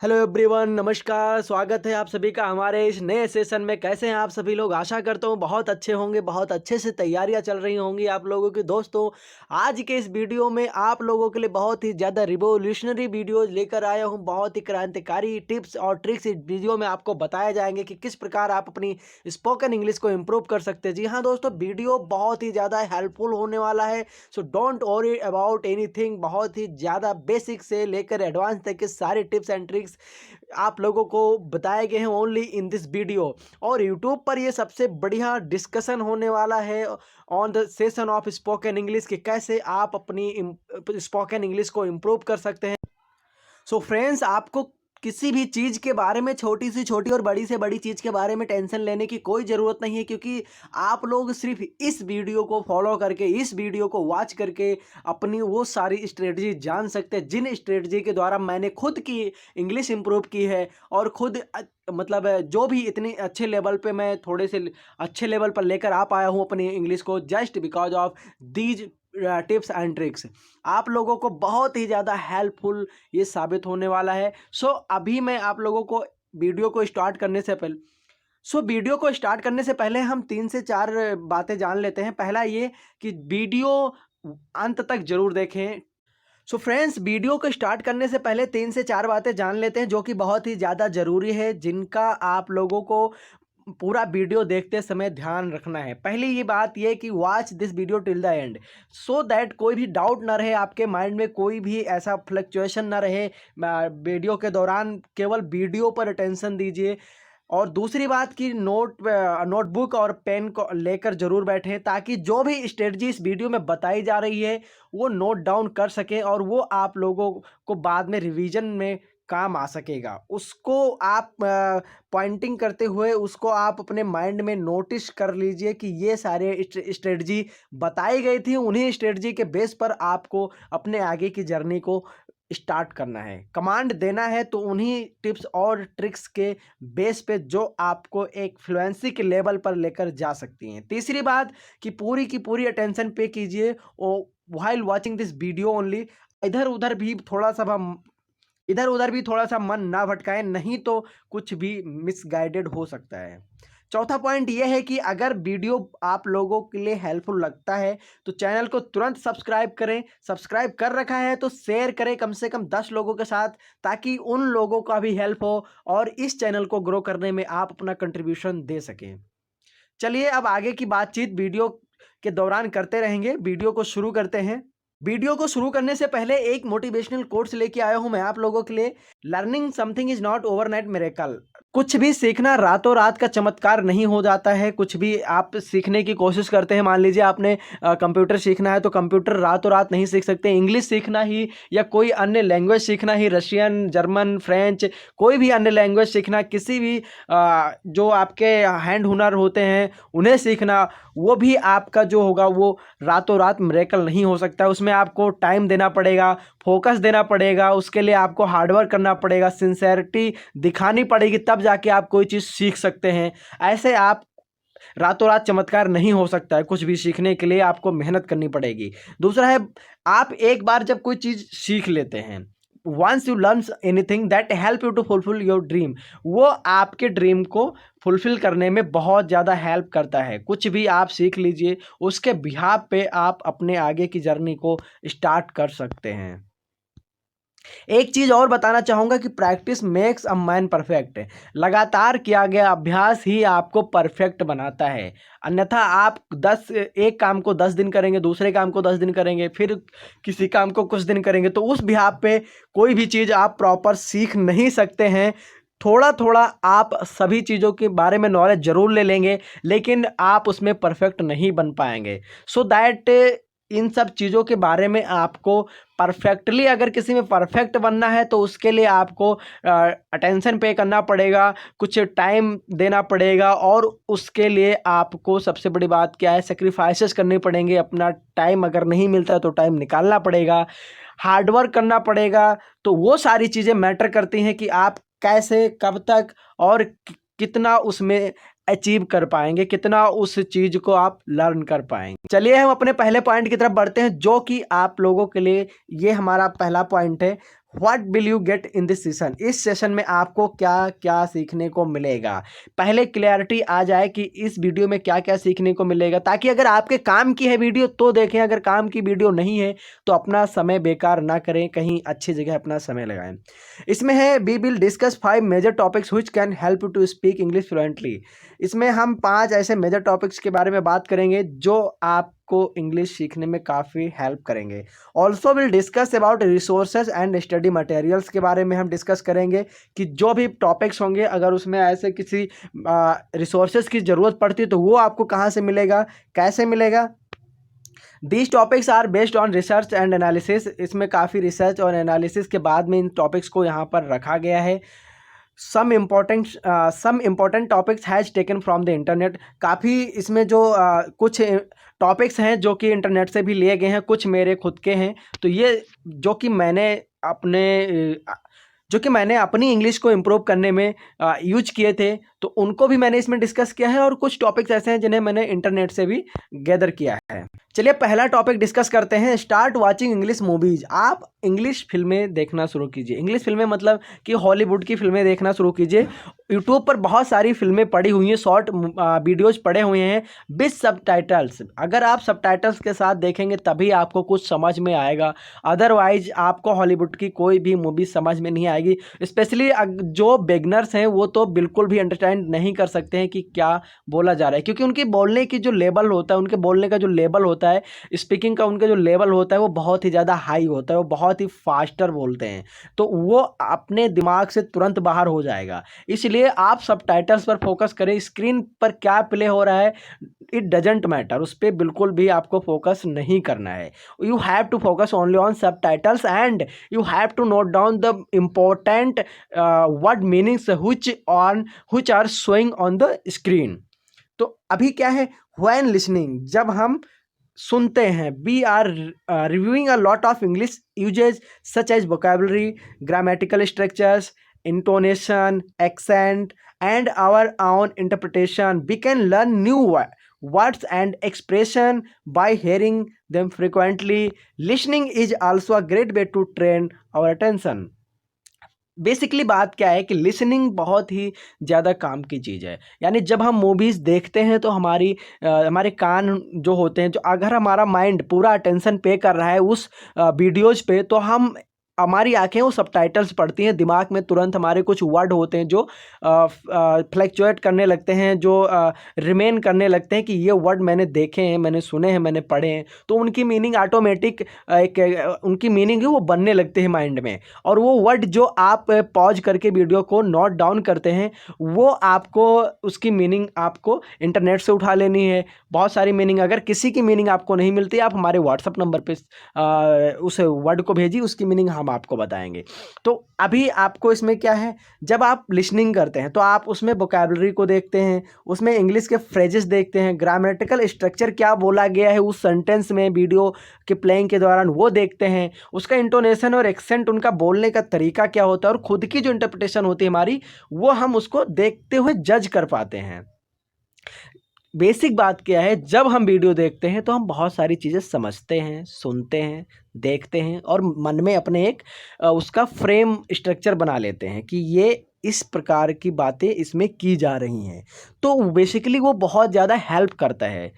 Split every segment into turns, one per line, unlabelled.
Hello everyone, नमस्कार। स्वागत है आप सभी का हमारे इस नए सेशन में। कैसे हैं आप सभी लोग? आशा करता हूँ बहुत अच्छे होंगे, बहुत अच्छे से तैयारियां चल रही होंगी आप लोगों की। दोस्तों, आज के इस वीडियो में आप लोगों के लिए बहुत ही ज़्यादा रिवोल्यूशनरी वीडियोज लेकर आया हूँ। बहुत ही क्रांतिकारी टिप्स और ट्रिक्स इस वीडियो में आपको बताए जाएंगे कि किस प्रकार आप अपनी स्पोकन इंग्लिश को इम्प्रूव कर सकते हैं। जी हाँ दोस्तों, वीडियो बहुत ही ज़्यादा हेल्पफुल होने वाला है। So don't worry about anything. बहुत ही ज़्यादा बेसिक से लेकर एडवांस तक के सारे टिप्स एंड ट्रिक्स आप लोगों को बताए गए हैं ओनली इन दिस वीडियो। और यूट्यूब पर ये सबसे बढ़िया डिस्कशन होने वाला है on the session of spoken English कि कैसे आप अपनी स्पोकन इंग्लिश को इम्प्रूव कर सकते हैं। सो फ्रेंड्स, आपको किसी भी चीज़ के बारे में, छोटी से छोटी और बड़ी से बड़ी चीज़ के बारे में टेंशन लेने की कोई ज़रूरत नहीं है, क्योंकि आप लोग सिर्फ इस वीडियो को फॉलो करके, इस वीडियो को वॉच करके अपनी वो सारी स्ट्रेटजी जान सकते हैं जिन स्ट्रेटजी के द्वारा मैंने खुद की इंग्लिश इम्प्रूव की है। और खुद मतलब जो भी इतनी अच्छे लेवल पे मैं थोड़े से अच्छे लेवल पर लेकर आ पाया हूँ अपनी इंग्लिश को, just because of these tips and tricks. आप लोगों को बहुत ही ज़्यादा हेल्पफुल ये साबित होने वाला है। सो अभी मैं आप लोगों को वीडियो को स्टार्ट करने से पहले हम 3 से 4 बातें जान लेते हैं। पहला ये कि वीडियो अंत तक जरूर देखें। सो फ्रेंड्स, वीडियो को स्टार्ट करने से पहले 3 से 4 बातें जान लेते हैं जो कि बहुत ही ज़्यादा ज़रूरी है, जिनका आप लोगों को पूरा वीडियो देखते समय ध्यान रखना है। पहली ये बात ये कि watch this video till the end, so that कोई भी डाउट ना रहे आपके माइंड में, कोई भी ऐसा फ्लक्चुएशन ना रहे वीडियो के दौरान। केवल वीडियो पर अटेंशन दीजिए। और दूसरी बात कि नोटबुक और पेन को लेकर जरूर बैठें, ताकि जो भी स्ट्रेटजी इस वीडियो में बताई जा रही है वो नोट डाउन कर सकें और वो आप लोगों को बाद में रिवीजन में काम आ सकेगा। उसको आप पॉइंटिंग करते हुए उसको आप अपने माइंड में नोटिस कर लीजिए कि ये सारे स्ट्रेटजी बताई गई थी। उन्हीं स्ट्रेटजी के बेस पर आपको अपने आगे की जर्नी को स्टार्ट करना है, कमांड देना है। तो उन्हीं टिप्स और ट्रिक्स के बेस पे जो आपको एक फ्लुएंसी के लेवल पर लेकर जा सकती हैं। तीसरी बात कि पूरी की पूरी अटेंशन पे कीजिए while watching this video only. इधर उधर भी थोड़ा सा मन ना भटकाएं, नहीं तो कुछ भी मिसगाइडेड हो सकता है। चौथा पॉइंट यह है कि अगर वीडियो आप लोगों के लिए हेल्पफुल लगता है तो चैनल को तुरंत सब्सक्राइब करें। सब्सक्राइब कर रखा है तो शेयर करें कम से कम 10 लोगों के साथ, ताकि उन लोगों का भी हेल्प हो और इस चैनल को ग्रो करने में आप अपना कंट्रीब्यूशन दे सकें। चलिए अब आगे की बातचीत वीडियो के दौरान करते रहेंगे। वीडियो को शुरू करते हैं। वीडियो को शुरू करने से पहले एक मोटिवेशनल कोट्स लेके आया हूं मैं आप लोगों के लिए। Learning something is not overnight miracle. कुछ भी सीखना रातों रात का चमत्कार नहीं हो जाता है। कुछ भी आप सीखने की कोशिश करते हैं, मान लीजिए आपने कंप्यूटर सीखना है तो कंप्यूटर रातों रात नहीं सीख सकते। इंग्लिश सीखना ही या कोई अन्य लैंग्वेज सीखना ही, रशियन, जर्मन, फ्रेंच, कोई भी अन्य लैंग्वेज सीखना, किसी भी जो आपके हैंड हुनर होते हैं उन्हें सीखना, वो भी आपका जो होगा वो रातों रात मिरेकल नहीं हो सकता है। उसमें आपको टाइम देना पड़ेगा, फोकस देना पड़ेगा, उसके लिए आपको हार्डवर्क करना पड़ेगा, सिंसेरिटी दिखानी पड़ेगी, तब जाके आप कोई चीज़ सीख सकते हैं। ऐसे आप रातों रात चमत्कार नहीं हो सकता है। कुछ भी सीखने के लिए आपको मेहनत करनी पड़ेगी। दूसरा है, आप एक बार जब कोई चीज़ सीख लेते हैं, once you learn anything that help you to fulfil your dream, वो आपके ड्रीम को फुलफिल करने में बहुत ज़्यादा हेल्प करता है। कुछ भी आप सीख लीजिए, उसके बिहाफ पे आप अपने आगे की जर्नी को स्टार्ट कर सकते हैं। एक चीज़ और बताना चाहूँगा कि practice makes a man perfect. लगातार किया गया अभ्यास ही आपको परफेक्ट बनाता है। अन्यथा आप एक काम को 10 दिन करेंगे, दूसरे काम को 10 दिन करेंगे, फिर किसी काम को कुछ दिन करेंगे, तो उस बिहाफ पे कोई भी चीज़ आप प्रॉपर सीख नहीं सकते हैं। थोड़ा थोड़ा आप सभी चीज़ों के बारे में नॉलेज ज़रूर ले लेंगे, लेकिन आप उसमें परफेक्ट नहीं बन पाएंगे। सो दैट इन सब चीज़ों के बारे में आपको परफेक्टली, अगर किसी में परफेक्ट बनना है तो उसके लिए आपको अटेंशन पे करना पड़ेगा, कुछ टाइम देना पड़ेगा, और उसके लिए आपको सबसे बड़ी बात क्या है, सेक्रीफाइसेस करने पड़ेंगे। अपना टाइम अगर नहीं मिलता है तो टाइम निकालना पड़ेगा, हार्डवर्क करना पड़ेगा। तो वो सारी चीज़ें मैटर करती हैं कि आप कैसे, कब तक और कितना उसमें अचीव कर पाएंगे, कितना उस चीज़ को आप लर्न कर पाएंगे। चलिए हम अपने पहले पॉइंट की तरफ बढ़ते हैं, जो कि आप लोगों के लिए, ये हमारा पहला पॉइंट है, what will you get in this session, इस सेशन में आपको क्या क्या सीखने को मिलेगा। पहले क्लैरिटी आ जाए कि इस वीडियो में क्या क्या सीखने को मिलेगा, ताकि अगर आपके काम की है वीडियो तो देखें, अगर काम की वीडियो नहीं है तो अपना समय बेकार ना करें, कहीं अच्छी जगह अपना समय लगाएं। इसमें है we will discuss 5 major topics which can help you to speak English fluently. इसमें हम 5 ऐसे मेजर टॉपिक्स के बारे में बात करेंगे जो आपको इंग्लिश सीखने में काफ़ी हेल्प करेंगे। Also will discuss about resources and study materials के बारे में हम डिस्कस करेंगे कि जो भी टॉपिक्स होंगे अगर उसमें ऐसे किसी रिसोर्सेज की ज़रूरत पड़ती है तो वो आपको कहाँ से मिलेगा, कैसे मिलेगा। These topics are based on research and analysis, इसमें काफ़ी रिसर्च और एनालिसिस के बाद में इन टॉपिक्स को यहाँ पर रखा गया है। Some important topics has taken from the internet, काफ़ी इसमें जो कुछ टॉपिक्स हैं जो कि इंटरनेट से भी लिए गए हैं, कुछ मेरे खुद के हैं। तो ये जो कि मैंने अपनी इंग्लिश को इम्प्रूव करने में यूज किए थे, तो उनको भी मैंने इसमें डिस्कस किया है। और कुछ टॉपिक्स ऐसे हैं जिन्हें मैंने इंटरनेट से भी गैदर किया है। चलिए पहला टॉपिक डिस्कस करते हैं, स्टार्ट वाचिंग इंग्लिश मूवीज़। आप इंग्लिश फिल्में देखना शुरू कीजिए। इंग्लिश फिल्में मतलब कि हॉलीवुड की फिल्में देखना शुरू कीजिए। यूट्यूब पर बहुत सारी फिल्में पड़ी हुई हैं, शॉर्ट वीडियोज़ पड़े हुए हैं विद सबटाइटल्स। अगर आप सबटाइटल्स के साथ देखेंगे तभी आपको कुछ समझ में आएगा, अदरवाइज आपको हॉलीवुड की कोई भी मूवी समझ में नहीं आएगी। स्पेशली जो बिगनर्स हैं वो तो बिल्कुल भी अंडरस्टैंड नहीं कर सकते हैं कि क्या बोला जा रहा है, क्योंकि उनके बोलने की जो लेवल होता है, उनके बोलने का जो लेवल होता है, स्पीकिंग का उनका जो लेवल होता है वो बहुत ही ज़्यादा हाई होता है, वो बहुत ही फास्टर बोलते हैं, तो वो अपने दिमाग से तुरंत बाहर हो जाएगा। इसलिए आप सबटाइटल्स पर फोकस करें। स्क्रीन पर क्या प्ले हो रहा है इट डजेंट मैटर, उस पर बिल्कुल भी आपको फोकस नहीं करना है। You have to focus only on subtitles and you have to note down the important word meanings which are showing on the screen. तो अभी क्या है, व्हेन लिसनिंग, जब हम सुनते हैं, we are reviewing a lot of English usages such as vocabulary, grammatical structures, intonation, accent, and our own interpretation. We can learn new words and expression by hearing them frequently. Listening is also a great way to train our attention. Basically बात क्या है कि listening बहुत ही ज़्यादा काम की चीज़ है। यानी जब हम मूवीज़ देखते हैं तो हमारे कान जो होते हैं, जो अगर हमारा माइंड पूरा अटेंशन पे कर रहा है उस वीडियोज़ पे, तो हमारी आंखें वो सबटाइटल्स पढ़ती हैं, दिमाग में तुरंत हमारे कुछ वर्ड होते हैं जो फ्लक्चुएट करने लगते हैं, जो रिमेन करने लगते हैं कि ये वर्ड मैंने देखे हैं, मैंने सुने हैं, मैंने पढ़े हैं, तो उनकी मीनिंग ऑटोमेटिक उनकी मीनिंग है वो बनने लगते हैं माइंड में। और वो वर्ड जो आप पॉज करके वीडियो को नोट डाउन करते हैं, वो आपको उसकी मीनिंग आपको इंटरनेट से उठा लेनी है। बहुत सारी मीनिंग, अगर किसी की मीनिंग आपको नहीं मिलती, आप हमारे व्हाट्सअप नंबर पे उस वर्ड को भेजिए, उसकी मीनिंग हम आपको बताएंगे। तो अभी आपको इसमें क्या है, जब आप लिसनिंग करते हैं तो आप उसमें वोकैबुलरी को देखते हैं, उसमें इंग्लिश के फ्रेजेस देखते हैं, ग्रामेटिकल स्ट्रक्चर क्या बोला गया है उस सेंटेंस में वीडियो के प्लेइंग के दौरान वो देखते हैं, उसका इंटोनेशन और एक्सेंट, उनका बोलने का तरीका क्या होता है, और खुद की जो इंटरप्रिटेशन होती है हमारी, वो हम उसको देखते हुए जज कर पाते हैं। बेसिक बात क्या है, जब हम वीडियो देखते हैं तो हम बहुत सारी चीज़ें समझते हैं, सुनते हैं, देखते हैं, और मन में अपने एक उसका फ्रेम स्ट्रक्चर बना लेते हैं कि ये इस प्रकार की बातें इसमें की जा रही हैं। तो बेसिकली वो बहुत ज़्यादा हेल्प करता है।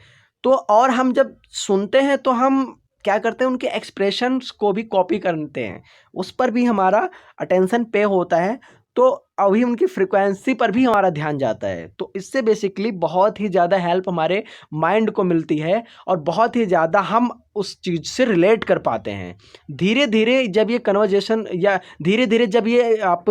तो और हम जब सुनते हैं तो हम क्या करते हैं, उनके एक्सप्रेशंस को भी कॉपी करते हैं, उस पर भी हमारा अटेंशन पे होता है, तो अभी उनकी फ्रिक्वेंसी पर भी हमारा ध्यान जाता है। तो इससे बेसिकली बहुत ही ज़्यादा हेल्प हमारे माइंड को मिलती है, और बहुत ही ज़्यादा हम उस चीज़ से रिलेट कर पाते हैं। धीरे धीरे जब ये कन्वर्जेशन, या धीरे धीरे जब ये आप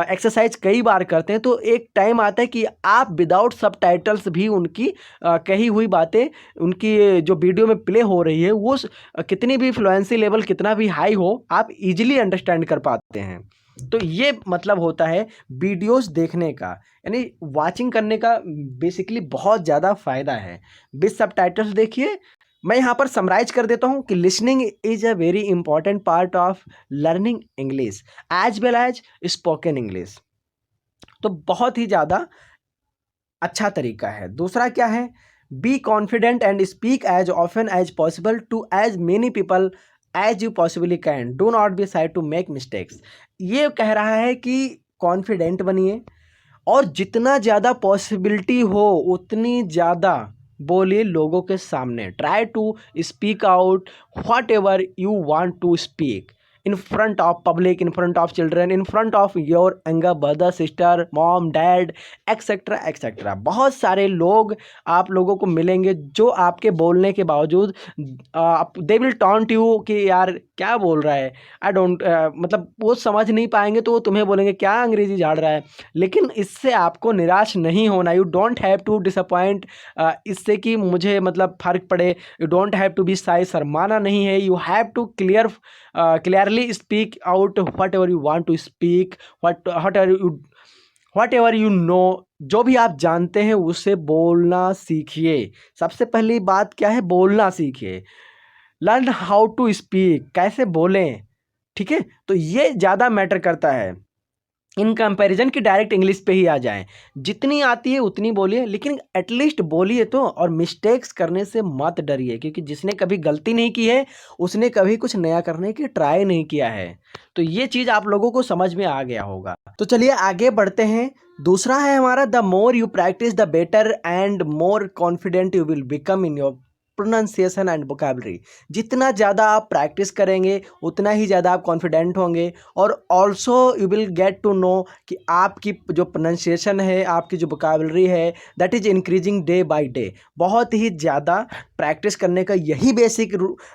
एक्सरसाइज कई बार करते हैं, तो एक टाइम आता है कि आप विदाउट सबटाइटल्स भी उनकी कही हुई बातें, उनकी जो वीडियो में प्ले हो रही है, वो कितनी भी फ्लुएंसी लेवल कितना भी हाई हो, आप इजीली अंडरस्टैंड कर पाते हैं। तो ये मतलब होता है वीडियोस देखने का, यानी वाचिंग करने का बेसिकली बहुत ज़्यादा फ़ायदा है। विद सबटाइटल्स देखिए, मैं यहाँ पर समराइज कर देता हूँ कि listening is a very important part of learning English as well as spoken English. तो बहुत ही ज़्यादा अच्छा तरीका है। दूसरा क्या है, be confident and speak as often as possible to as many people as you possibly can, do not be shy to make mistakes. ये कह रहा है कि कॉन्फिडेंट बनिए और जितना ज़्यादा पॉसिबिलिटी हो उतनी ज़्यादा बोलिए लोगों के सामने। Try to speak out whatever you want to speak in front of public, in front of children, in front of your younger brother, sister, mom, dad, etcetera etcetera. बहुत सारे लोग आप लोगों को मिलेंगे जो आपके बोलने के बावजूद दे विल टॉन्ट यू कि यार क्या बोल रहा है, आई डोंट, मतलब वो समझ नहीं पाएंगे तो वो तुम्हें बोलेंगे क्या अंग्रेजी झाड़ रहा है। लेकिन इससे आपको निराश नहीं होना। You don't have to disappoint, इससे कि मुझे मतलब फ़र्क पड़े। You don't have to be shy, शर्माना नहीं है। You have to clearly speak out whatever you want to speak, whatever you know. जो भी आप जानते हैं उसे बोलना सीखिए। सबसे पहली बात क्या है, बोलना सीखिए। लर्न हाउ टू स्पीक, कैसे बोलें, ठीक है। तो ये ज़्यादा मैटर करता है इन कंपैरिजन की डायरेक्ट इंग्लिश पे ही आ जाएं। जितनी आती है उतनी बोलिए, लेकिन एटलीस्ट बोलिए तो। और मिस्टेक्स करने से मत डरिए, क्योंकि जिसने कभी गलती नहीं की है उसने कभी कुछ नया करने की ट्राई नहीं किया है। तो ये चीज़ आप लोगों को समझ में आ गया होगा। तो चलिए आगे बढ़ते हैं। दूसरा है हमारा, the more you practice the better and more confident you will become in your pronunciation and vocabulary. जितना ज़्यादा आप प्रैक्टिस करेंगे उतना ही ज़्यादा आप कॉन्फिडेंट होंगे। और also you will get to know कि आपकी जो प्रोनाउंसिएशन है, आपकी जो वोकैबुलरी है, that is increasing day by day. बहुत ही ज़्यादा प्रैक्टिस करने का यही बेसिक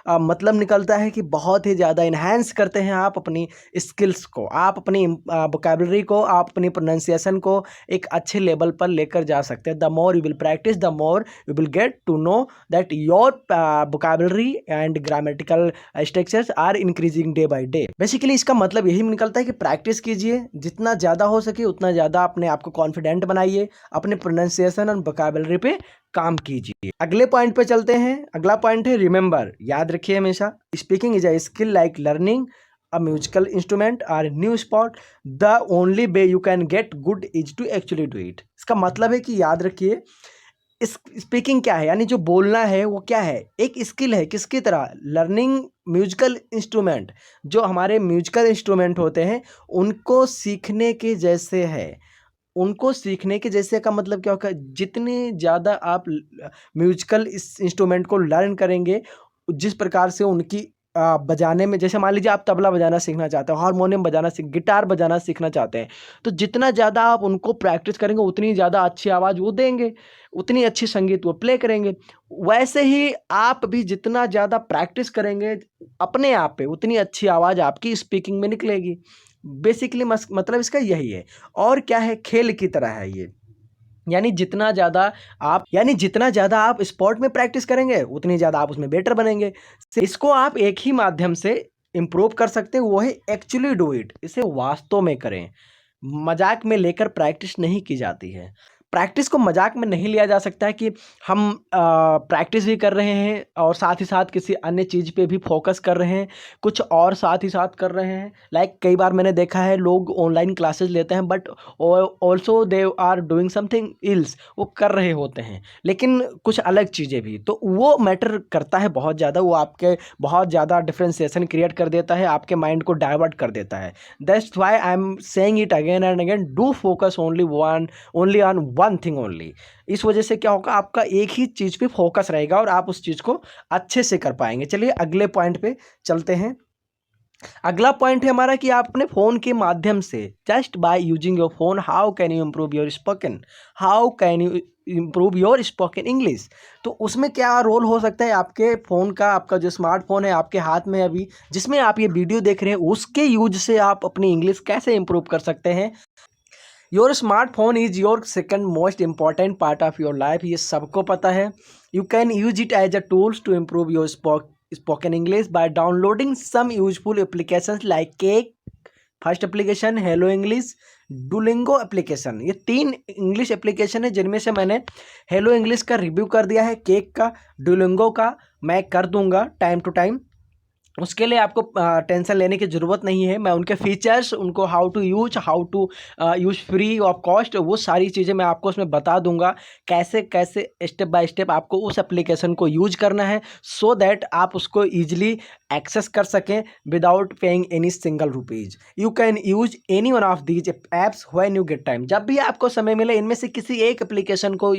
मतलब निकलता है कि बहुत ही ज़्यादा इन्हांस करते हैं आप अपनी स्किल्स को, आप अपनी वोकैबुलरी को, आप अपनी प्रोनाउंसिएशन को एक अच्छे लेवल पर लेकर जा सकते हैं। The more you will practise, the more you will get to know that your vocabulary and grammatical structures are increasing day by day। Basically इसका मतलब यही निकलता है कि प्रैक्टिस कीजिए, जितना ज़्यादा हो सके उतना ज़्यादा अपने आप को कॉन्फिडेंट बनाइए, अपने प्रोनाउंसिएशन और vocabulary पे काम कीजिए। अगले पॉइंट पे चलते हैं। अगला पॉइंट है रिमेंबर, याद रखिए हमेशा, speaking is a skill like learning a musical instrument or a new sport, the only way you can get good is to actually do it। इसका मतलब है कि याद रखिए इस स्पीकिंग क्या है, यानी जो बोलना है वो क्या है, एक स्किल है। किसकी तरह, लर्निंग म्यूजिकल इंस्ट्रूमेंट, जो हमारे म्यूजिकल इंस्ट्रूमेंट होते हैं उनको सीखने के जैसे है। उनको सीखने के जैसे का मतलब क्या होगा, जितने ज़्यादा आप म्यूजिकल इंस्ट्रूमेंट को लर्न करेंगे, जिस प्रकार से उनकी बजाने में, जैसे मान लीजिए आप तबला बजाना सीखना चाहते हो, हारमोनियम बजाना गिटार बजाना सीखना चाहते हैं, तो जितना ज़्यादा आप उनको प्रैक्टिस करेंगे उतनी ज़्यादा अच्छी आवाज़ वो देंगे, उतनी अच्छी संगीत वो प्ले करेंगे। वैसे ही आप भी जितना ज़्यादा प्रैक्टिस करेंगे अपने आप पे, उतनी अच्छी आवाज़ आपकी स्पीकिंग में निकलेगी। बेसिकली मतलब इसका यही है। और क्या है, खेल की तरह है ये। यानी जितना ज़्यादा आप स्पोर्ट में प्रैक्टिस करेंगे उतनी ज़्यादा आप उसमें बेटर बनेंगे। इसको आप एक ही माध्यम से इम्प्रूव कर सकते हैं, वो है एक्चुअली डू इट। इसे वास्तव में करें। मजाक में लेकर प्रैक्टिस नहीं की जाती है। प्रैक्टिस को मजाक में नहीं लिया जा सकता है कि हम प्रैक्टिस भी कर रहे हैं और साथ ही साथ किसी अन्य चीज़ पे भी फोकस कर रहे हैं, कुछ और साथ ही साथ कर रहे हैं। लाइक कई बार मैंने देखा है लोग ऑनलाइन क्लासेस लेते हैं but also they are doing something else, वो कर रहे होते हैं लेकिन कुछ अलग चीज़ें भी, तो वो मैटर करता है बहुत ज़्यादा। वो आपके बहुत ज़्यादा डिफ्रेंसिएशन क्रिएट कर देता है, आपके माइंड को डाइवर्ट कर देता है। That's why I am saying it again and again, do focus only on one thing only. इस वजह से क्या होगा, आपका एक ही चीज़ पे फोकस रहेगा और आप उस चीज़ को अच्छे से कर पाएंगे। चलिए अगले पॉइंट पे चलते हैं। अगला पॉइंट है हमारा कि आप अपने फ़ोन के माध्यम से, just by using your phone, how can you improve your spoken, how can you improve your spoken English. तो उसमें क्या रोल हो सकता है आपके फ़ोन का, आपका जो स्मार्टफोन है आपके हाथ में अभी, जिसमें आप ये वीडियो देख रहे हैं, उसके यूज से आप अपनी इंग्लिश कैसे इम्प्रूव कर सकते हैं। Your smartphone is your second most important part of your life, ये सबको पता है। You can use it as a tools to improve your spoken English by downloading some useful applications like Cake, first application Hello English, Duolingo application. ये 3 English application है जिनमें से मैंने hello English का रिव्यू कर दिया है, केक का, डुलिंगो का मैं कर दूंगा टाइम टू टाइम। उसके लिए आपको टेंशन लेने की ज़रूरत नहीं है। मैं उनके फीचर्स, उनको how to use free of cost, वो सारी चीज़ें मैं आपको उसमें बता दूंगा, कैसे कैसे स्टेप बाय स्टेप आपको उस एप्लीकेशन को यूज करना है, सो दैट आप उसको ईजिली एक्सेस कर सकें without paying any single rupees. You can use any one of these apps when you get time. जब भी आपको समय मिले इनमें से किसी एक एप्लीकेशन को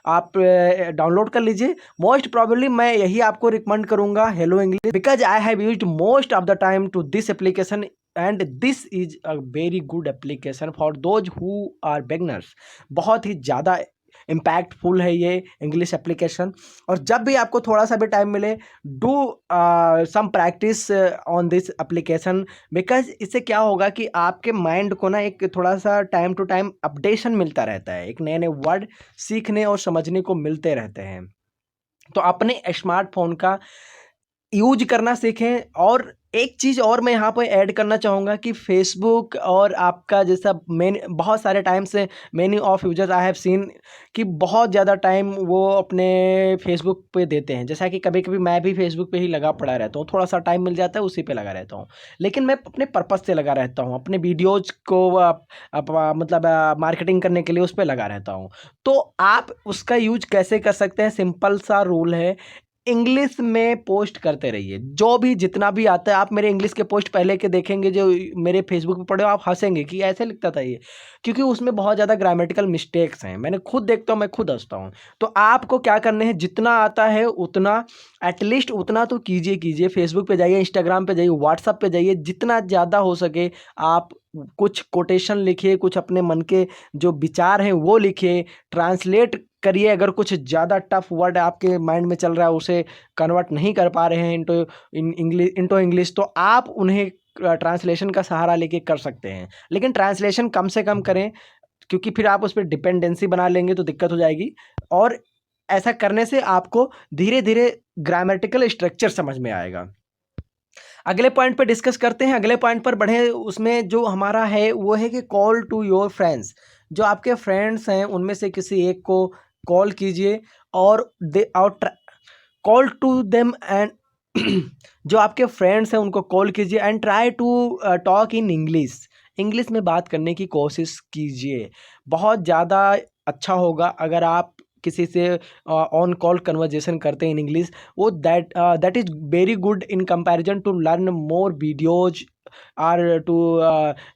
आप डाउनलोड कर लीजिए। मोस्ट प्रॉबेबली मैं यही आपको रिकमेंड करूंगा, Hello English, because I have used most of the time to this application and this is a very good application for those who are beginners. बहुत ही ज़्यादा इम्पैक्टफुल है ये इंग्लिश एप्लीकेशन। और जब भी आपको थोड़ा सा भी टाइम मिले, do some practice on this application, because इससे क्या होगा कि आपके माइंड को ना एक थोड़ा सा टाइम टू टाइम अपडेशन मिलता रहता है, एक नए नए वर्ड सीखने और समझने को मिलते रहते हैं। तो अपने स्मार्टफोन का यूज करना सीखें। और एक चीज़ और मैं यहाँ पर ऐड करना चाहूँगा कि फेसबुक और आपका जैसा मेन बहुत सारे टाइम से many of users I have seen कि बहुत ज़्यादा टाइम वो अपने फेसबुक पे देते हैं। जैसा कि कभी कभी मैं भी फेसबुक पे ही लगा पड़ा रहता हूँ, थोड़ा सा टाइम मिल जाता है उसी पे लगा रहता हूँ, लेकिन मैं अपने पर्पज़ से लगा रहता हूँ, अपने वीडियोज़ को मतलब मार्केटिंग करने के लिए उस पर लगा रहता हूँ। तो आप उसका यूज कैसे कर सकते हैं, सिंपल सा रूल है, इंग्लिश में पोस्ट करते रहिए। जो भी जितना भी आता है, आप मेरे इंग्लिश के पोस्ट पहले के देखेंगे जो मेरे फेसबुक पे पड़े हो, आप हंसेंगे कि ऐसे लिखता था ये, क्योंकि उसमें बहुत ज़्यादा ग्रामेटिकल मिस्टेक्स हैं। मैंने खुद देखता हूँ, मैं खुद हंसता हूँ। तो आपको क्या करने हैं, जितना आता है उतना, एटलीस्ट उतना तो कीजिए। फेसबुक पे जाइए, इंस्टाग्राम पे जाइए, व्हाट्सअप पे जाइए, जितना ज़्यादा हो सके आप कुछ कोटेशन लिखिए, कुछ अपने मन के जो विचार हैं वो लिखिए, ट्रांसलेट करिए। अगर कुछ ज़्यादा टफ वर्ड आपके माइंड में चल रहा है, उसे कन्वर्ट नहीं कर पा रहे हैं इंटो इंग्लिश, तो आप उन्हें ट्रांसलेशन का सहारा लेके कर सकते हैं। लेकिन ट्रांसलेशन कम से कम करें, क्योंकि फिर आप उस पर डिपेंडेंसी बना लेंगे तो दिक्कत हो जाएगी। और ऐसा करने से आपको धीरे धीरे ग्रामेटिकल स्ट्रक्चर समझ में आएगा। अगले पॉइंट पर डिस्कस करते हैं, अगले पॉइंट पर बढ़े। उसमें जो हमारा है वो है कि कॉल टू योर फ्रेंड्स। जो आपके फ्रेंड्स हैं उनमें से किसी एक को कॉल कीजिए और कॉल टू देम एंड जो आपके फ्रेंड्स हैं उनको कॉल कीजिए and try to talk in English. English में बात करने की कोशिश कीजिए। बहुत ज़्यादा अच्छा होगा अगर आप किसी से ऑन कॉल कन्वर्जेशन करते हैं इन इंग्लिश। वो that is very good in comparison to learn more videos are to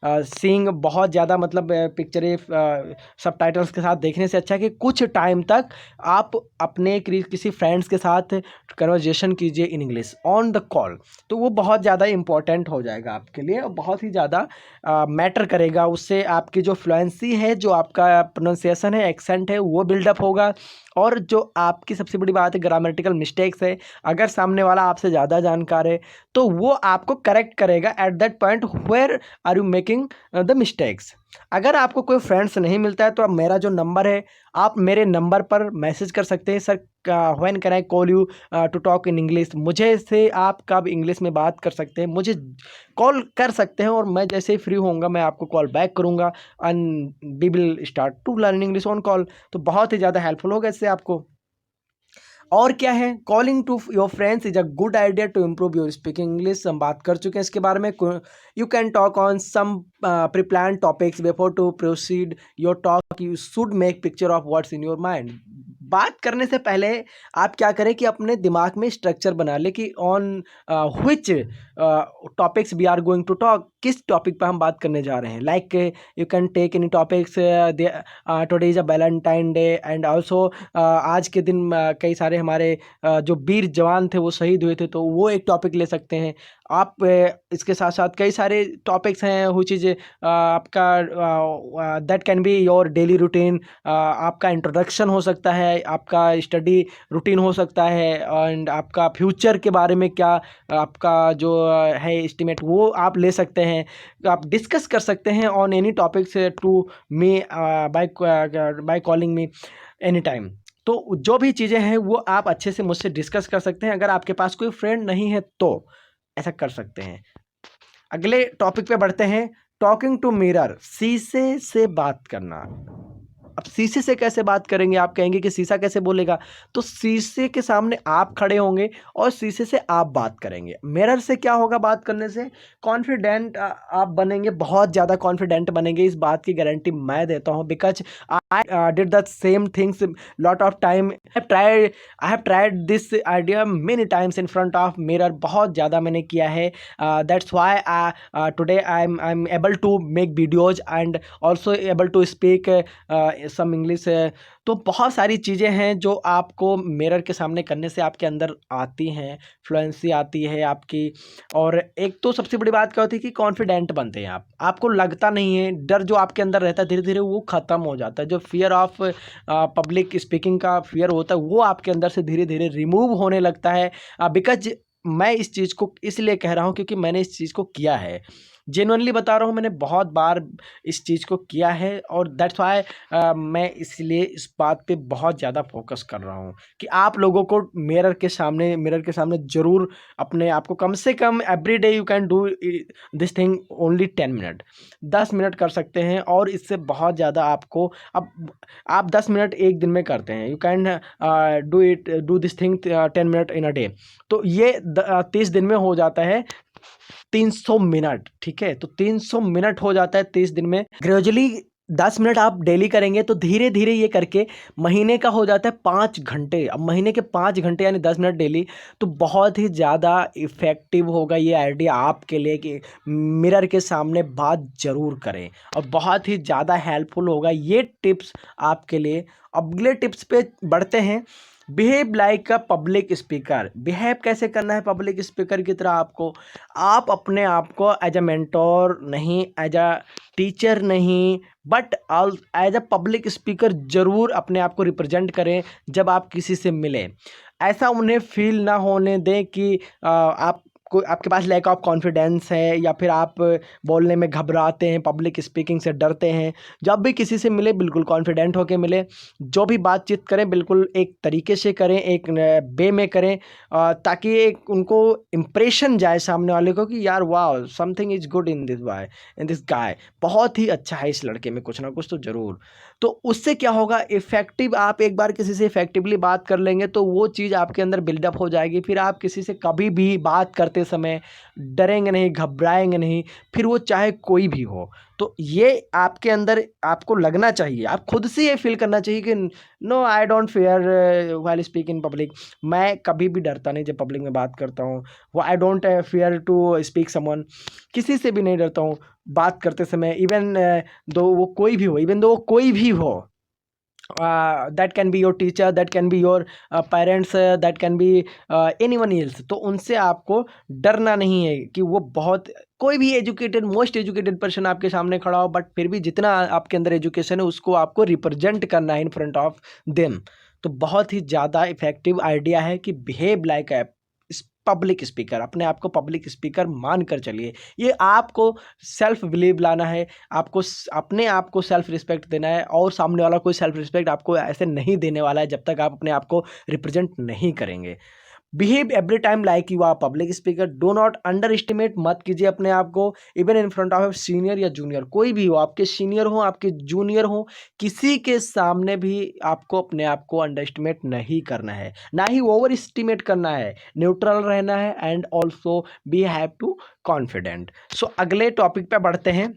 seeing. बहुत ज़्यादा मतलब पिक्चरें सबटाइटल्स के साथ देखने से अच्छा है कि कुछ टाइम तक आप अपने किसी फ्रेंड्स के साथ कन्वर्जेशन कीजिए in English on the call. तो वो बहुत ज़्यादा इंपॉर्टेंट हो जाएगा आपके लिए और बहुत ही ज़्यादा मैटर करेगा। उससे आपकी जो फ्लुएंसी है, जो आपका प्रोनाउंसिएशन है, एक्सेंट है, वो बिल्डअप होगा। और जो आपकी सबसे बड़ी बात है ग्रामेटिकल मिस्टेक्स है, अगर सामने वाला आपसे ज़्यादा जानकार है तो वो आपको करेक्ट करेगा at that point where are you making the mistakes. अगर आपको कोई फ्रेंड्स नहीं मिलता है तो अब मेरा जो नंबर है, आप मेरे नंबर पर मैसेज कर सकते हैं, sir when can I call you to talk in English. मुझे से आप कब इंग्लिश में बात कर सकते हैं, मुझे कॉल कर सकते हैं और मैं जैसे ही फ्री होऊंगा मैं आपको कॉल बैक करूंगा and we will start to learn English on call. तो बहुत ही ज़्यादा हेल्पफुल होगा इससे आपको। और क्या है, calling to your friends is a good idea to improve your speaking English. हम बात कर चुके हैं इसके बारे में। You can talk on some pre plan topics before to proceed your talk. You should make picture of what's in your mind. बात करने से पहले आप क्या करें कि अपने दिमाग में स्ट्रक्चर बना ले कि on which topics we are going to talk, किस टॉपिक पर हम बात करने जा रहे हैं। Like you can take any topics, today is a Valentine day and also आज के दिन कई सारे हमारे जो वीर जवान थे वो शहीद हुए थे, तो वो एक टॉपिक ले सकते हैं आप। इसके साथ साथ कई सारे टॉपिक्स हैं व्हिच इज आपका that can be your daily routine. आपका इंट्रोडक्शन हो सकता है, आपका स्टडी रूटीन हो सकता है, एंड आपका फ्यूचर के बारे में क्या आपका जो है एस्टिमेट वो आप ले सकते हैं। आप डिस्कस कर सकते हैं on any topics to me by calling me any time. तो जो भी चीज़ें हैं वो आप अच्छे से मुझसे डिस्कस कर सकते हैं। अगर आपके पास कोई फ्रेंड नहीं है तो ऐसा कर सकते हैं। अगले टॉपिक पे बढ़ते हैं, टॉकिंग टू मिरर, शीशे से बात करना। अब शीशे से कैसे बात करेंगे? आप कहेंगे कि शीशा कैसे बोलेगा? तो शीशे के सामने आप खड़े होंगे और शीशे से आप बात करेंगे। मिरर से क्या होगा बात करने से? कॉन्फिडेंट आप बनेंगे, बहुत ज़्यादा कॉन्फिडेंट बनेंगे, इस बात की गारंटी मैं देता हूँ। Because I did the same things lot of time. I have tried this idea many times in front of mirror, बहुत ज़्यादा मैंने किया है। That's why today I am able to make videos and also able to speak some English. तो बहुत सारी चीज़ें हैं जो आपको मिरर के सामने करने से आपके अंदर आती हैं, फ्लुएंसी आती है आपकी। और एक तो सबसे बड़ी बात क्या होती है कि कॉन्फिडेंट बनते हैं आप, आपको लगता नहीं है, डर जो आपके अंदर रहता है धीरे धीरे वो ख़त्म हो जाता है। जो फियर ऑफ पब्लिक स्पीकिंग का फियर होता है वो आपके अंदर से धीरे धीरे रिमूव होने लगता है। बिकॉज मैं इस चीज़ को इसलिए कह रहा हूँ क्योंकि मैंने इस चीज़ को किया है, जेन्युइनली बता रहा हूँ, मैंने बहुत बार इस चीज़ को किया है। और दैट्स वाई मैं इसलिए इस बात पे बहुत ज़्यादा फोकस कर रहा हूँ कि आप लोगों को मिरर के सामने ज़रूर अपने आप को कम से come every day you can do this thing only 10 minute, 10 minute कर सकते हैं। और इससे बहुत ज़्यादा आपको, अब आप 10 मिनट एक दिन में करते हैं, you can do this thing 10 minute in a day, तो ये 30 दिन में हो जाता है 300 मिनट। ठीक है, तो 300 मिनट हो जाता है 30 दिन में। ग्रेजुअली 10 मिनट आप डेली करेंगे तो धीरे धीरे ये करके महीने का हो जाता है 5 घंटे। अब महीने के 5 घंटे यानी 10 मिनट डेली, तो बहुत ही ज़्यादा इफ़ेक्टिव होगा ये आइडिया आपके लिए कि मिरर के सामने बात ज़रूर करें, और बहुत ही ज़्यादा हेल्पफुल होगा ये टिप्स आपके लिए। अगले टिप्स पे बढ़ते हैं। बिहेव लाइक अ पब्लिक स्पीकर। बिहेव कैसे करना है पब्लिक स्पीकर की तरह आपको? आप अपने आप को एज अ मेंटोर नहीं, एज अ टीचर नहीं, but as a public speaker ज़रूर अपने आप को रिप्रेजेंट करें। जब आप किसी से मिलें, ऐसा उन्हें फील ना होने दें कि आपके पास लैक ऑफ कॉन्फिडेंस है या फिर आप बोलने में घबराते हैं, पब्लिक स्पीकिंग से डरते हैं। जब भी किसी से मिले बिल्कुल कॉन्फिडेंट होकर मिले, जो भी बातचीत करें बिल्कुल एक तरीके से करें, एक वे में करें, ताकि एक उनको इम्प्रेशन जाए सामने वाले को कि यार वाह, something is good in this guy, बहुत ही अच्छा है इस लड़के में, कुछ ना कुछ तो ज़रूर। तो उससे क्या होगा, इफ़ेक्टिव, आप एक बार किसी से इफ़ेक्टिवली बात कर लेंगे तो वो चीज़ आपके अंदर बिल्डअप हो जाएगी। फिर आप किसी से कभी भी बात करते समय डरेंगे नहीं, घबराएंगे नहीं, फिर वो चाहे कोई भी हो। तो ये आपके अंदर आपको लगना चाहिए, आप खुद से ये फील करना चाहिए कि no, I don't fear while speak in public. मैं कभी भी डरता नहीं जब पब्लिक में बात करता हूँ। वो I don't fear to speak someone, किसी से भी नहीं डरता हूँ बात करते समय। इवन दो वो कोई भी हो, that can be your teacher, that can be your parents, that can be anyone else। तो उनसे आपको डरना नहीं है कि वो बहुत, कोई भी एजुकेटेड, मोस्ट एजुकेटेड पर्सन आपके सामने खड़ा हो, बट फिर भी जितना आपके अंदर एजुकेशन है उसको आपको रिप्रेजेंट करना है इन फ्रंट ऑफ देम। तो बहुत ही ज़्यादा इफेक्टिव आइडिया है कि behave like a public speaker, अपने आप को पब्लिक स्पीकर मान कर चलिए। ये आपको सेल्फ बिलीव लाना है, आपको अपने आप को सेल्फ रिस्पेक्ट देना है, और सामने वाला कोई सेल्फ रिस्पेक्ट आपको ऐसे नहीं देने वाला है जब तक आप अपने आप को रिप्रेजेंट नहीं करेंगे। Behave every time like you are public speaker. Do not underestimate, मत कीजिए अपने आप को, even in front of senior या जूनियर, कोई भी हो, आपके सीनियर हो, आपके जूनियर हो, किसी के सामने भी आपको अपने आप को अंडर एस्टिमेट नहीं करना है, ना ही ओवर एस्टिमेट करना है, न्यूट्रल रहना है, and also be have to confident. So अगले टॉपिक पे बढ़ते हैं।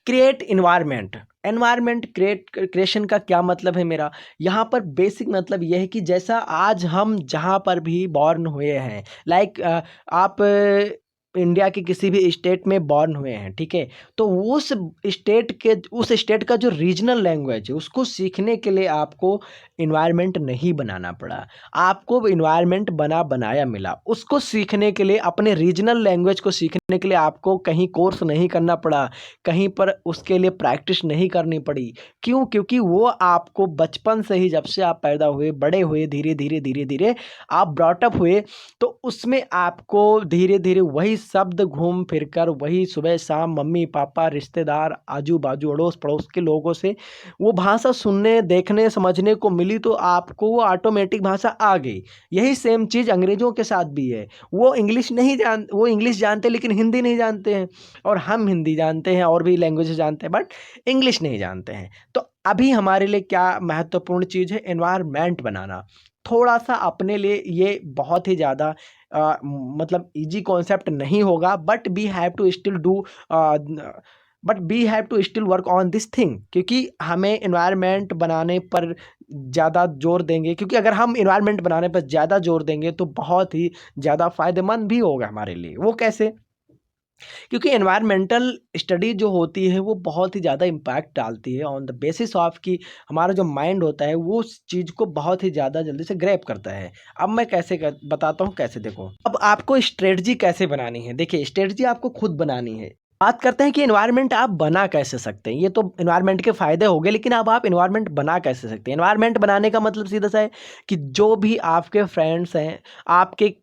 Create environment. एनवायरमेंट क्रिएशन का क्या मतलब है मेरा? यहाँ पर बेसिक मतलब यह है कि जैसा आज हम जहाँ पर भी बॉर्न हुए हैं, लाइक आप इंडिया के किसी भी स्टेट में बॉर्न हुए हैं, ठीक है, तो उस स्टेट का जो रीजनल लैंग्वेज है उसको सीखने के लिए आपको इन्वायरमेंट नहीं बनाना पड़ा, आपको इन्वायरमेंट बनाया मिला। उसको सीखने के लिए, अपने रीजनल लैंग्वेज को सीखने के लिए आपको कहीं कोर्स नहीं करना पड़ा, कहीं पर उसके लिए प्रैक्टिस नहीं करनी पड़ी। क्यों? क्योंकि वो आपको बचपन से ही, जब से आप पैदा हुए, बड़े हुए, धीरे धीरे आप ब्रॉटअप हुए, तो उसमें आपको धीरे धीरे वही शब्द घूम फिर कर, वही सुबह शाम मम्मी पापा, रिश्तेदार, आजू बाजू, अड़ोस पड़ोस के लोगों से वो भाषा सुनने, देखने, समझने को मिली, तो आपको वो ऑटोमेटिक भाषा आ गई। यही सेम चीज़ अंग्रेज़ों के साथ भी है। वो इंग्लिश जानते लेकिन हिंदी नहीं जानते हैं, और हम हिंदी जानते हैं और भी लैंग्वेज जानते हैं, बट इंग्लिश नहीं जानते हैं। तो अभी हमारे लिए क्या महत्वपूर्ण चीज़ है, एनवायरनमेंट बनाना। थोड़ा-सा अपने लिए ये बहुत ही ज़्यादा मतलब ईज़ी कॉन्सेप्ट नहीं होगा, but we have to still do but we have to still work on this thing, क्योंकि हमें एनवायरनमेंट बनाने पर ज़्यादा जोर देंगे, क्योंकि अगर हम एनवायरनमेंट बनाने पर ज़्यादा जोर देंगे तो बहुत ही ज़्यादा फ़ायदेमंद भी होगा हमारे लिए। वो कैसे? क्योंकि एनवायरमेंटल स्टडी जो होती है वो बहुत ही ज़्यादा इम्पैक्ट डालती है ऑन द बेसिस ऑफ कि हमारा जो माइंड होता है वो उस चीज़ को बहुत ही ज़्यादा जल्दी से ग्रैब करता है। अब मैं कैसे बताता हूँ कैसे। देखो, अब आपको स्ट्रेटजी कैसे बनानी है। देखिए, स्ट्रेटजी आपको खुद बनानी है। बात करते हैं कि एनवायरनमेंट आप बना कैसे सकते हैं। ये तो एनवायरनमेंट के फ़ायदे हो गए, लेकिन अब आप एनवायरनमेंट बना कैसे सकते हैं। एनवायरनमेंट बनाने का मतलब सीधा सा है कि जो भी आपके फ्रेंड्स हैं, आपके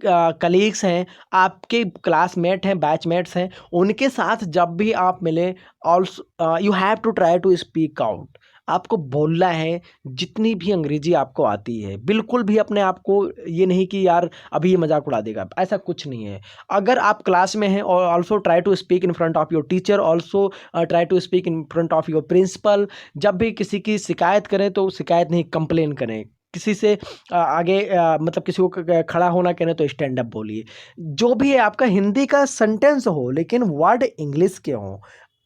कलीग्स हैं, आपके क्लासमेट हैं, बैचमेट्स हैं, उनके साथ जब भी आप मिलें, also you have to try to speak out. आपको बोलना है जितनी भी अंग्रेजी आपको आती है। बिल्कुल भी अपने आप को ये नहीं कि यार अभी ये मजाक उड़ा देगा, ऐसा कुछ नहीं है। अगर आप क्लास में हैं, और also try to speak in front of your teacher, also try to speak in front of your principal. जब भी किसी की शिकायत करें तो शिकायत नहीं, कंप्लेन करें। किसी से आगे मतलब किसी को खड़ा होना कहें तो स्टैंड अप बोलिए। जो भी है आपका हिंदी का सेंटेंस हो, लेकिन वर्ड इंग्लिश के हों।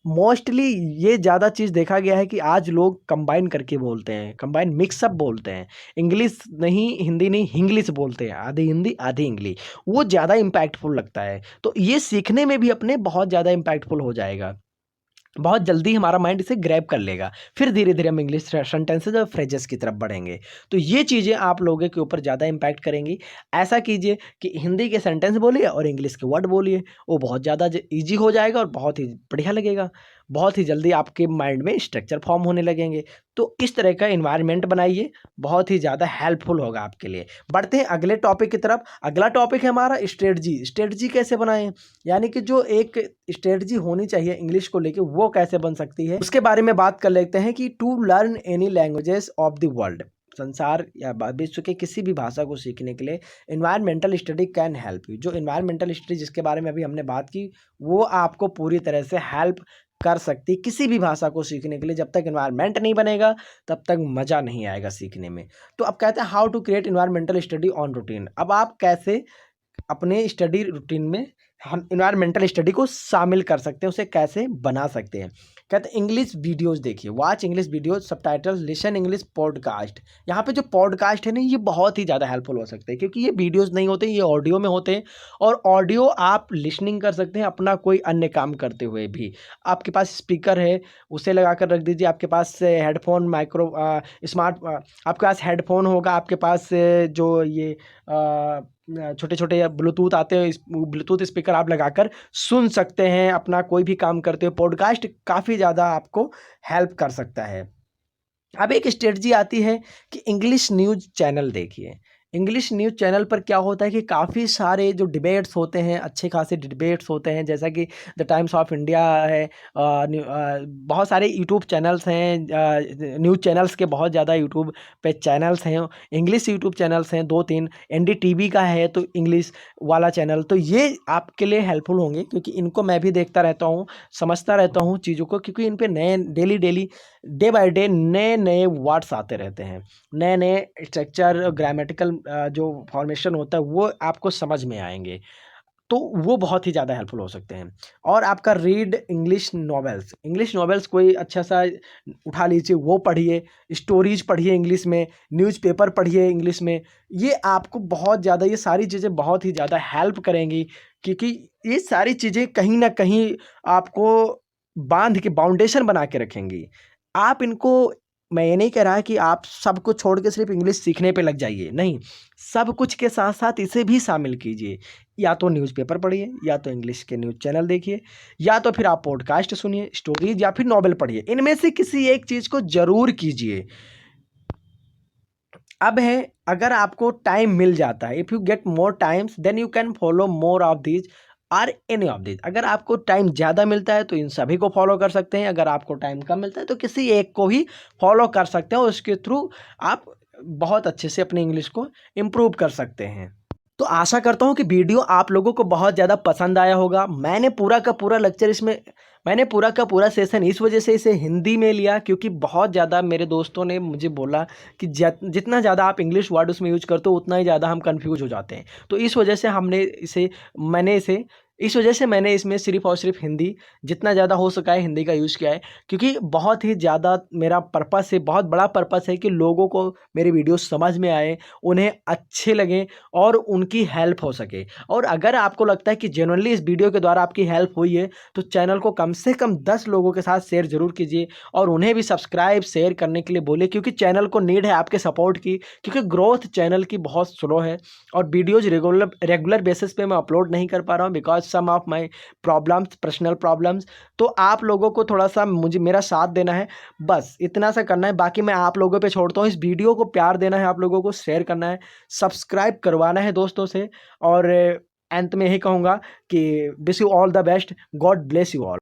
मोस्टली ये ज़्यादा चीज़ देखा गया है कि आज लोग कंबाइन करके बोलते हैं, कंबाइन मिक्सअप बोलते हैं। इंग्लिश नहीं, हिंदी नहीं, हिंग्लिश बोलते हैं, आधी हिंदी आधी इंग्लिश। वो ज़्यादा इम्पैक्टफुल लगता है। तो ये सीखने में भी अपने बहुत ज़्यादा इम्पैक्टफुल हो जाएगा। बहुत जल्दी हमारा माइंड इसे ग्रैब कर लेगा। फिर धीरे-धीरे हम इंग्लिश सेंटेंसेस और फ्रेजेस की तरफ बढ़ेंगे। तो ये चीज़ें आप लोगों के ऊपर ज़्यादा इम्पैक्ट करेंगी। ऐसा कीजिए कि हिंदी के सेंटेंस बोलिए और इंग्लिश के वर्ड बोलिए। वो बहुत ज़्यादा ईज़ी हो जाएगा और बहुत ही बढ़िया लगेगा। बहुत ही जल्दी आपके माइंड में स्ट्रक्चर फॉर्म होने लगेंगे। तो इस तरह का एनवायरनमेंट बनाइए, बहुत ही ज़्यादा हेल्पफुल होगा आपके लिए। बढ़ते हैं अगले टॉपिक की तरफ। अगला टॉपिक है हमारा स्ट्रेटजी। स्ट्रेटजी कैसे बनाएँ? यानी कि जो एक स्ट्रेटजी होनी चाहिए इंग्लिश को लेके, वो कैसे बन सकती है, उसके बारे में बात कर लेते हैं। कि to learn any languages of the world, संसार या विश्व के किसी भी भाषा को सीखने के लिए environmental study can help you. जो एनवायरमेंटल स्टडी जिसके बारे में अभी हमने बात की, वो आपको पूरी तरह से हेल्प कर सकती है किसी भी भाषा को सीखने के लिए। जब तक एनवायरनमेंट नहीं बनेगा तब तक मज़ा नहीं आएगा सीखने में। तो अब कहते हैं how to create environmental study on routine. अब आप कैसे अपने स्टडी रूटीन में हम एनवायरमेंटल स्टडी को शामिल कर सकते हैं, उसे कैसे बना सकते हैं। कहते हैं इंग्लिश वीडियोस देखिए, watch English videos, subtitles, listen English, podcast. यहाँ पे जो पॉडकास्ट है ना, ये बहुत ही ज़्यादा हेल्पफुल हो सकते हैं, क्योंकि ये वीडियोस नहीं होते, ये ऑडियो में होते हैं। और ऑडियो आप लिसनिंग कर सकते हैं अपना कोई अन्य काम करते हुए भी। आपके पास स्पीकर है, उसे लगा कर रख दीजिए। आपके पास हेडफोन, माइक्रो स्मार्ट आपके पास हेडफोन होगा। आपके पास जो ये छोटे-छोटे ब्लूटूथ आते हैं, इस ब्लूटूथ स्पीकर आप लगाकर सुन सकते हैं अपना कोई भी काम करते हुए। पॉडकास्ट काफ़ी ज़्यादा आपको हेल्प कर सकता है। अब एक स्ट्रेटजी आती है कि इंग्लिश न्यूज़ चैनल देखिए। इंग्लिश न्यूज़ चैनल पर क्या होता है कि काफ़ी सारे जो डिबेट्स होते हैं, अच्छे खासे डिबेट्स होते हैं, जैसा कि द टाइम्स ऑफ इंडिया है। बहुत सारे यूट्यूब चैनल्स हैं, न्यूज़ चैनल्स के बहुत ज़्यादा यूट्यूब पे चैनल्स हैं। इंग्लिश यूट्यूब चैनल्स हैं 2-3। एनडीटीवी का है तो इंग्लिश वाला चैनल। तो ये आपके लिए हेल्पफुल होंगे, क्योंकि इनको मैं भी देखता रहता हूँ, समझता रहता हूँ चीज़ों को, क्योंकि इन पे नए डे बाय डे नए-नए वर्ड्स आते रहते हैं। नए-नए स्ट्रक्चर, ग्रामेटिकल जो फॉर्मेशन होता है वो आपको समझ में आएँगे। तो वो बहुत ही ज़्यादा हेल्पफुल हो सकते हैं। और आपका read English novels. English novels कोई अच्छा-सा उठा लीजिए, वो पढ़िए। स्टोरीज़ पढ़िए इंग्लिश में, न्यूज़पेपर पढ़िए इंग्लिश में। ये आपको बहुत ज़्यादा, ये सारी चीज़ें बहुत ही ज़्यादा हेल्प करेंगी, क्योंकि ये सारी चीज़ें कहीं न कहीं आपको बाँध के फाउंडेशन बना के रखेंगी। आप इनको, मैं ये नहीं कह रहा कि आप सब कुछ छोड़ के सिर्फ़ इंग्लिश सीखने पे लग जाइए, नहीं। सब कुछ के साथ-साथ इसे भी शामिल कीजिए। या तो न्यूज़पेपर पढ़िए, या तो इंग्लिश के न्यूज़ चैनल देखिए, या तो फिर आप पॉडकास्ट सुनिए, स्टोरीज़ या फिर नॉवेल पढ़िए। इनमें से किसी एक चीज़ को ज़रूर कीजिए। अब है, अगर आपको टाइम मिल जाता है, if you get more times then you can follow more of these और एनी ऑफ दीज। अगर आपको टाइम ज़्यादा मिलता है तो इन सभी को फॉलो कर सकते हैं। अगर आपको टाइम कम मिलता है तो किसी एक को ही फॉलो कर सकते हैं, और उसके थ्रू आप बहुत अच्छे से अपनी इंग्लिश को इम्प्रूव कर सकते हैं। तो आशा करता हूँ कि वीडियो आप लोगों को बहुत ज़्यादा पसंद आया होगा। मैंने पूरा का पूरा लेक्चर इसमें मैंने पूरा का पूरा सेशन इस वजह से इसे हिंदी में लिया क्योंकि बहुत ज़्यादा मेरे दोस्तों ने मुझे बोला कि जितना ज़्यादा आप इंग्लिश वर्ड उसमें यूज करते हो उतना ही ज़्यादा हम कंफ्यूज हो जाते हैं। तो इस वजह से मैंने इसमें सिर्फ़ और सिर्फ़ हिंदी जितना ज़्यादा हो सका है हिंदी का यूज़ किया है, क्योंकि बहुत ही ज़्यादा मेरा पर्पस है, बहुत बड़ा पर्पस है कि लोगों को मेरे वीडियो समझ में आए, उन्हें अच्छे लगें और उनकी हेल्प हो सके। और अगर आपको लगता है कि जेन्युइनली इस वीडियो के द्वारा आपकी हेल्प हुई है, तो चैनल को कम से कम 10 लोगों के साथ शेयर ज़रूर कीजिए और उन्हें भी सब्सक्राइब, शेयर करने के लिए बोलिए, क्योंकि चैनल को नीड है आपके सपोर्ट की, क्योंकि ग्रोथ चैनल की बहुत स्लो है और वीडियोज़ रेगुलर बेसिस पे मैं अपलोड नहीं कर पा रहा हूँ because some of my problems, personal problems. तो आप लोगों को थोड़ा-सा मुझे मेरा साथ देना है, बस इतना सा करना है, बाकी मैं आप लोगों पे छोड़ता हूँ। इस वीडियो को प्यार देना है, आप लोगों को शेयर करना है, सब्सक्राइब करवाना है दोस्तों से और अंत में यही कहूँगा कि wish you all the best, God bless you all.